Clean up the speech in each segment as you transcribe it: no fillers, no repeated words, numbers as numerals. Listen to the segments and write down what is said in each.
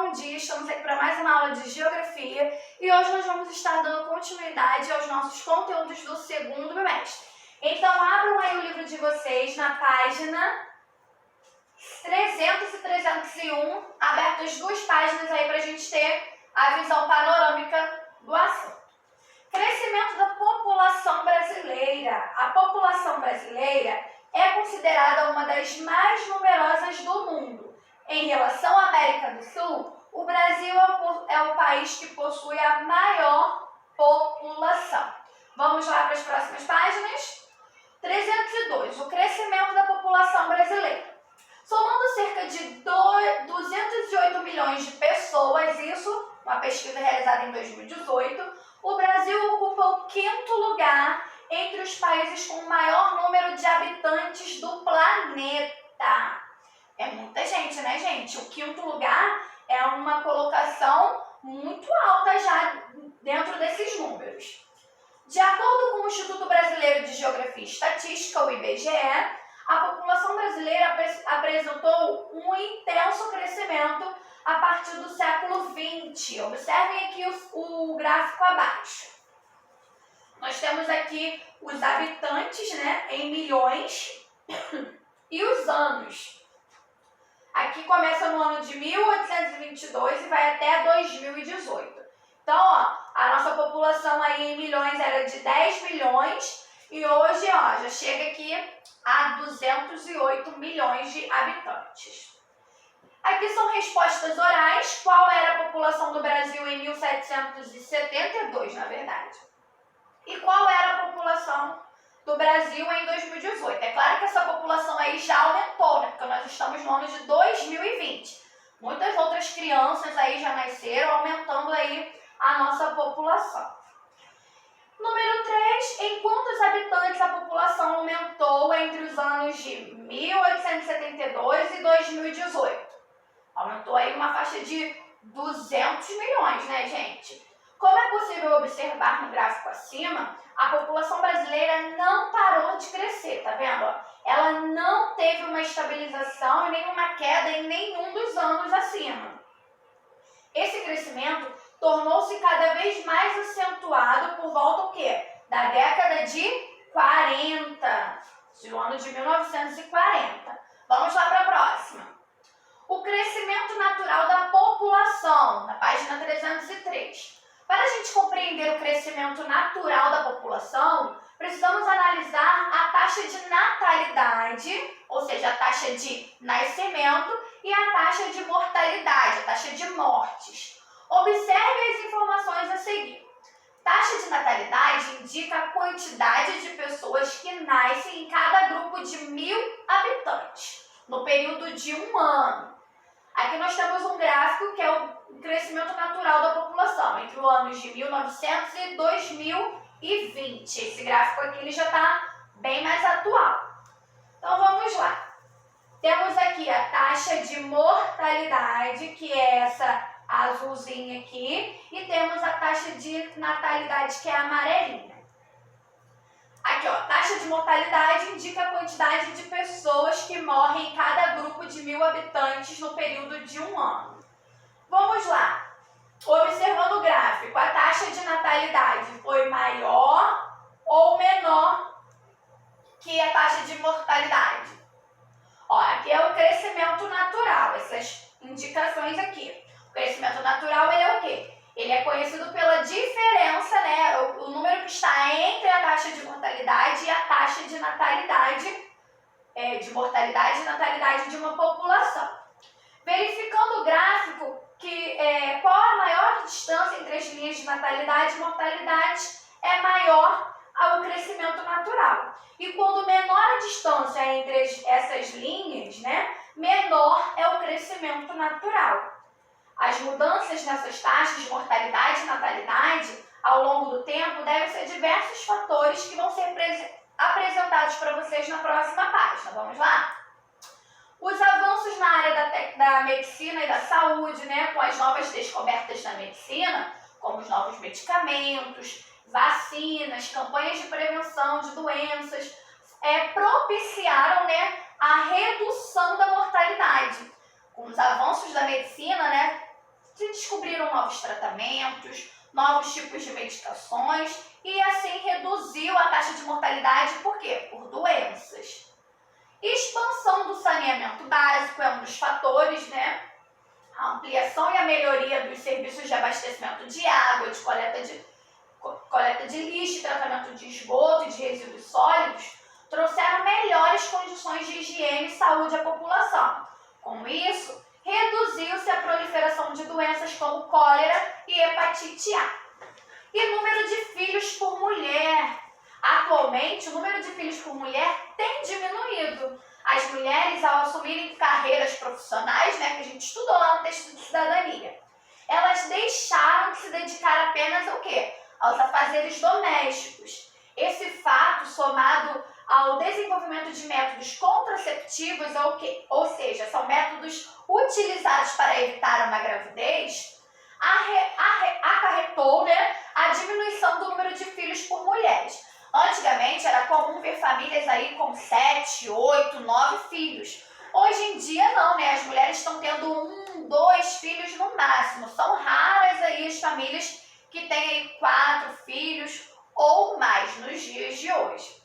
bom dia, estamos aqui para mais uma aula de Geografia e hoje nós vamos estar dando continuidade aos nossos conteúdos do segundo bimestre. Então abram aí o livro de vocês na página 300 e 301, abertas duas páginas aí para a gente ter a visão panorâmica do assunto. Crescimento da população brasileira. A população brasileira é considerada uma das mais numerosas do mundo. Em relação à América do Sul, o Brasil é o país que possui a maior população. Vamos lá para as próximas páginas. 302. O crescimento da população brasileira. Somando cerca de 208 milhões de pessoas, isso, uma pesquisa realizada em 2018, o Brasil ocupa o 5º lugar entre os países com o maior número de habitantes do planeta. É muita gente, né, gente? O 5º lugar é uma colocação muito alta já dentro desses números. De acordo com o Instituto Brasileiro de Geografia e Estatística, o IBGE, a população brasileira apresentou um intenso crescimento a partir do século XX. Observem aqui o gráfico abaixo. Nós temos aqui os habitantes, né, em milhões e os anos. Aqui começa no ano de 1822 e vai até 2018. Então, ó, a nossa população aí em milhões era de 10 milhões e hoje, ó, já chega aqui a 208 milhões de habitantes. Aqui são respostas orais. Qual era a população do Brasil em 1772, na verdade? E qual era a população do Brasil em 2018? É claro que essa população aí já aumentou, né? Porque nós estamos no ano de 2020. Muitas outras crianças aí já nasceram, aumentando aí a nossa população. Número 3, em quantos habitantes a população aumentou entre os anos de 1872 e 2018? Aumentou aí uma faixa de 200 milhões, né, gente? Como é possível observar no gráfico acima, a população brasileira não parou de crescer, tá vendo? Ela não teve uma estabilização e nenhuma queda em nenhum dos anos acima. Esse crescimento tornou-se cada vez mais acentuado por volta o quê? Da década de 40, do ano de 1940. Vamos lá para a próxima. O crescimento natural da população, na página 303. Para a gente compreender o crescimento natural da população, precisamos analisar a taxa de natalidade, ou seja, a taxa de nascimento, e a taxa de mortalidade, a taxa de mortes. Observe as informações a seguir. Taxa de natalidade indica a quantidade de pessoas que nascem em cada grupo de 1000 habitantes, no período de um ano. Aqui nós temos um gráfico que é o crescimento natural da população, entre os anos de 1900 e 2020. Esse gráfico aqui ele já está bem mais atual. Então vamos lá. Temos aqui a taxa de mortalidade, que é essa azulzinha aqui, e temos a taxa de natalidade, que é a amarelinha. Aqui, ó, taxa de mortalidade indica a quantidade de pessoas que morrem em cada grupo de 1000 habitantes no período de um ano. Vamos lá. Observando o gráfico, a taxa de natalidade foi maior ou menor que a taxa de mortalidade? Ó, aqui é o crescimento natural, essas indicações aqui. O crescimento natural ele é o quê? Ele é conhecido pela diferença, né, o número que está entre a taxa de mortalidade e a taxa de natalidade, de mortalidade e natalidade de uma população. Verificando o gráfico, qual a maior distância entre as linhas de natalidade e mortalidade é maior ao crescimento natural. E quando menor a distância entre essas linhas, né, menor é o crescimento natural. As mudanças nessas taxas de mortalidade e natalidade ao longo do tempo devem ser diversos fatores que vão ser apresentados para vocês na próxima página. Vamos lá? Os avanços na área da medicina e da saúde, né, com as novas descobertas na medicina, como os novos medicamentos, vacinas, campanhas de prevenção de doenças, propiciaram, né, a redução da mortalidade. Com os avanços da medicina, né, se descobriram novos tratamentos, novos tipos de medicações e assim reduziu a taxa de mortalidade, por quê? Por doenças. Expansão do saneamento básico é um dos fatores, né? A ampliação e a melhoria dos serviços de abastecimento de água, de coleta de lixo, tratamento de esgoto e de resíduos sólidos, trouxeram melhores condições de higiene e saúde à população. Com isso, reduziu-se a proliferação de doenças como cólera e hepatite A. E número de filhos por mulher. Atualmente, o número de filhos por mulher tem diminuído. As mulheres, ao assumirem carreiras profissionais, né, que a gente estudou lá no texto de cidadania, elas deixaram de se dedicar apenas ao quê? Aos afazeres domésticos. Esse fato, somado ao desenvolvimento de métodos contraceptivos, ou seja, são métodos utilizados para evitar uma gravidez, acarretou, né, a diminuição do número de filhos por mulheres. Antigamente era comum ver famílias aí com 7, 8, 9 filhos. Hoje em dia não, né? As mulheres estão tendo 1, 2 filhos no máximo. São raras aí as famílias que têm aí 4 filhos ou mais nos dias de hoje.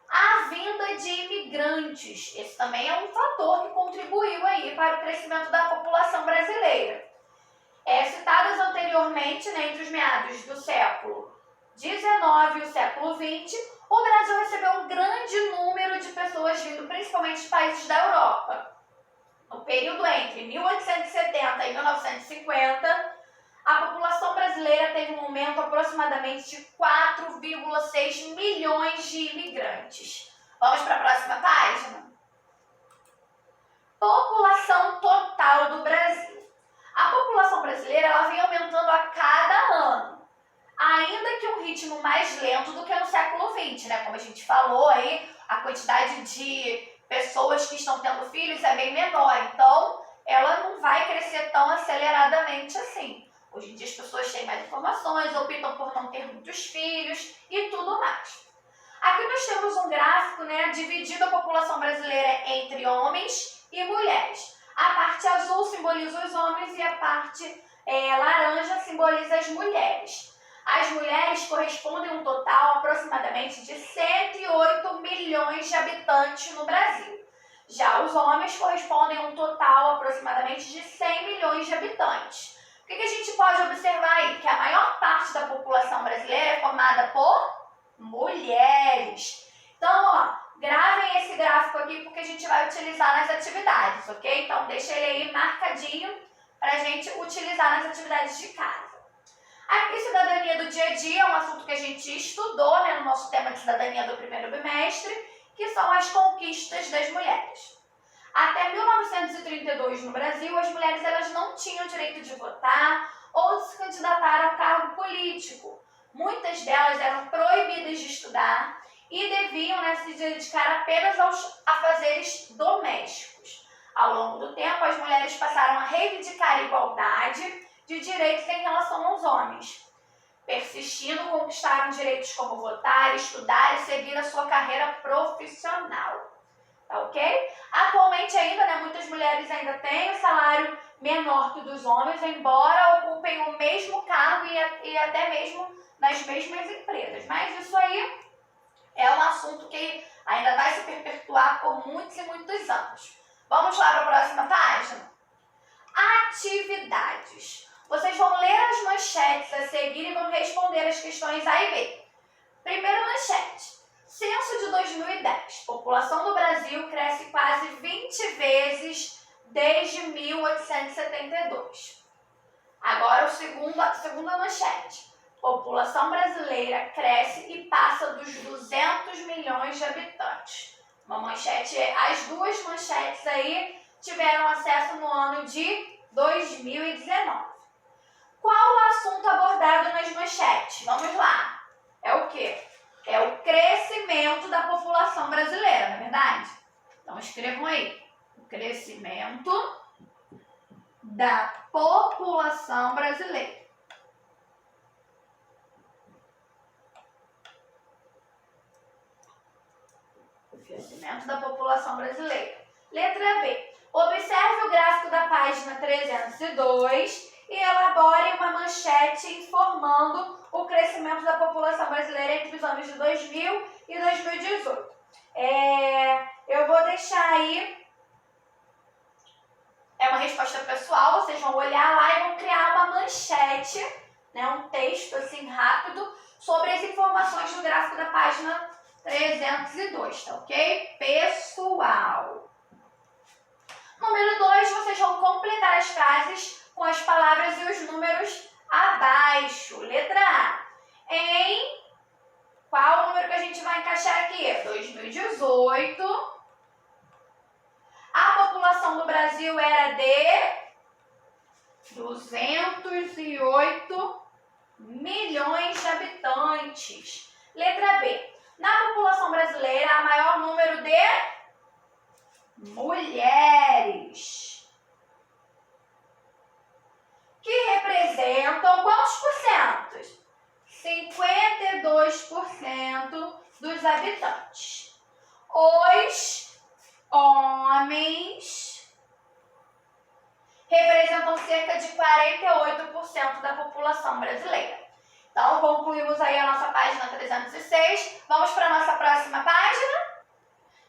A vinda de imigrantes, esse também é um fator que contribuiu aí para o crescimento da população brasileira. Citadas anteriormente, né, entre os meados do século XIX e o século XX, o Brasil recebeu um grande número de pessoas vindo principalmente de países da Europa. No período entre 1870 e 1950, a população brasileira teve um aumento aproximadamente de 4,6 milhões de imigrantes. Vamos para a próxima página? População total do Brasil. A população brasileira ela vem aumentando a cada ano, ainda que um ritmo mais lento do que no século XX, né? Como a gente falou aí, a quantidade de pessoas que estão tendo filhos é bem menor, então ela não vai crescer tão aceleradamente assim. Hoje em dia as pessoas têm mais informações, optam por não ter muitos filhos e tudo mais. Aqui nós temos um gráfico, né, dividindo a população brasileira entre homens e mulheres. A parte azul simboliza os homens e a parte laranja simboliza as mulheres. As mulheres correspondem a um total aproximadamente de 108 milhões de habitantes no Brasil. Já os homens correspondem a um total aproximadamente de 100 milhões de habitantes. O que a gente pode observar aí? Que a maior parte da população brasileira é formada por mulheres. Então, ó, gravem esse gráfico aqui porque a gente vai utilizar nas atividades, ok? Então, deixa ele aí marcadinho para a gente utilizar nas atividades de casa. Aqui, cidadania do dia a dia é um assunto que a gente estudou, né, no nosso tema de cidadania do primeiro bimestre, que são as conquistas das mulheres. Até 1932, no Brasil, as mulheres elas não tinham direito de votar ou de se candidatar ao cargo político. Muitas delas eram proibidas de estudar e deviam, né, se dedicar apenas aos afazeres domésticos. Ao longo do tempo, as mulheres passaram a reivindicar a igualdade de direitos em relação aos homens. Persistindo, conquistaram direitos como votar, estudar e seguir a sua carreira profissional. Tá ok? Atualmente ainda, né, muitas mulheres ainda têm um salário menor que o dos homens, embora ocupem o mesmo cargo e até mesmo nas mesmas empresas. Mas isso aí é um assunto que ainda vai se perpetuar por muitos e muitos anos. Vamos lá para a próxima página? Atividades. Vocês vão ler as manchetes a seguir e vão responder as questões A e B. Primeira manchete. Censo de 2010. População do Brasil cresce quase 20 vezes desde 1872. Agora a segunda manchete. População brasileira cresce e passa dos 200 milhões de habitantes. Uma manchete, as duas manchetes aí tiveram acesso no ano de 2019. Qual o assunto abordado nas manchetes? Vamos lá. É o quê? É o crescimento da população brasileira, não é verdade? Então escrevam aí. O crescimento da população brasileira. O crescimento da população brasileira. Letra B. Observe o gráfico da página 302 e elabore uma manchete informando o crescimento da população brasileira entre os anos de 2000 e 2018. Eu vou deixar aí, é uma resposta pessoal, vocês vão olhar lá e vão criar uma manchete, né, um texto assim rápido, sobre as informações do gráfico da página 302, tá ok? Pessoal. Número 2, vocês vão completar as frases com as palavras e os números abaixo. Letra A. Em qual número que a gente vai encaixar aqui? 2018. A população do Brasil era de 208 milhões de habitantes. Letra B. Na população brasileira, há maior número de mulheres, que representam quantos por cento? 52% dos habitantes. Os homens representam cerca de 48% da população brasileira. Então, concluímos aí a nossa página 306. Vamos para a nossa próxima página.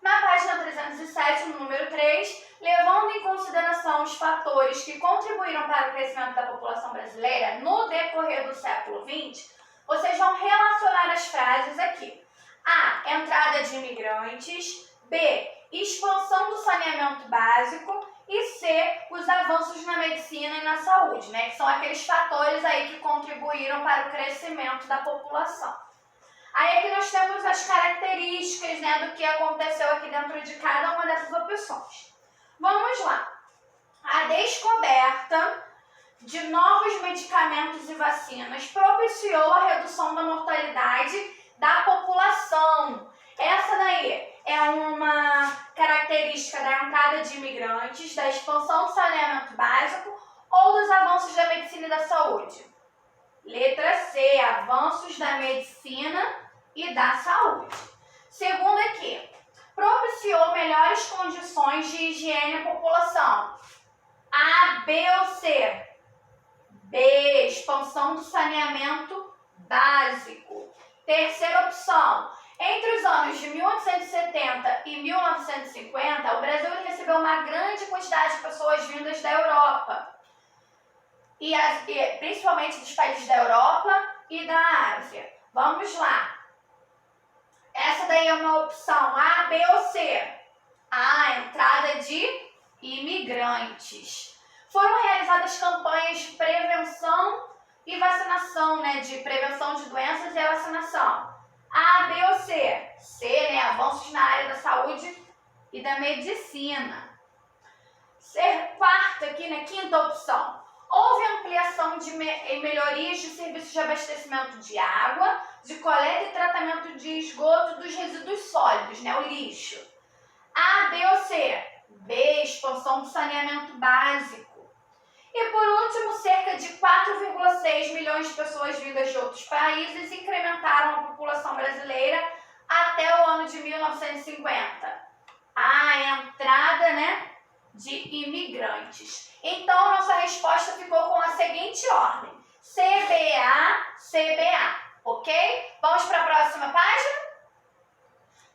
Na página 307, no número 3, levando em consideração os fatores que contribuíram para o crescimento da população brasileira no decorrer do século XX, vocês vão relacionar as frases aqui. A. Entrada de imigrantes. B. Expansão do saneamento básico. E C. Os avanços na medicina e na saúde, né? Que são aqueles fatores aí que contribuíram para o crescimento da população. Aí aqui nós temos as características, né, do que aconteceu aqui dentro de cada uma dessas opções. Vamos lá. A descoberta de novos medicamentos e vacinas propiciou a redução da mortalidade da população. Essa daí é uma característica da entrada de imigrantes, da expansão do saneamento básico ou dos avanços da medicina e da saúde. Letra C, avanços da medicina e da saúde. Segundo aqui, propiciou melhores condições de higiene à população. A, B ou C? B, expansão do saneamento básico. Terceira opção, entre os anos de 1870 e 1950, o Brasil recebeu uma grande quantidade de pessoas vindas da Europa. E principalmente dos países da Europa e da Ásia. Vamos lá. Essa daí é uma opção A, B ou C? A, entrada de imigrantes. Foram realizadas campanhas de prevenção e vacinação, né? De prevenção de doenças e vacinação. A, B ou C? C, né? Avanços na área da saúde e da medicina. Quarta aqui, né? Quinta opção. Houve ampliação de melhorias de serviços de abastecimento de água, de coleta e tratamento de esgoto dos resíduos sólidos, né, o lixo. A, B ou C? B, expansão do saneamento básico. E por último, cerca de 4,6 milhões de pessoas vindas de outros países incrementaram a população brasileira até o ano de 1950. A entrada, né, de imigrantes. Então, nossa resposta ficou com a seguinte ordem: CBA, CBA, ok? Vamos para a próxima página?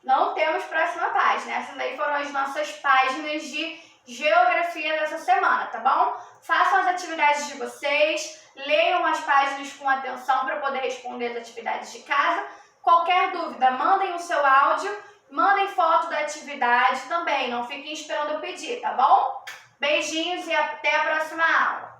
Não temos próxima página. Essas daí foram as nossas páginas de geografia dessa semana, tá bom? Façam as atividades de vocês, leiam as páginas com atenção para poder responder as atividades de casa. Qualquer dúvida, mandem o seu áudio, mandem foto da atividade também, não fiquem esperando eu pedir, tá bom? Beijinhos e até a próxima aula!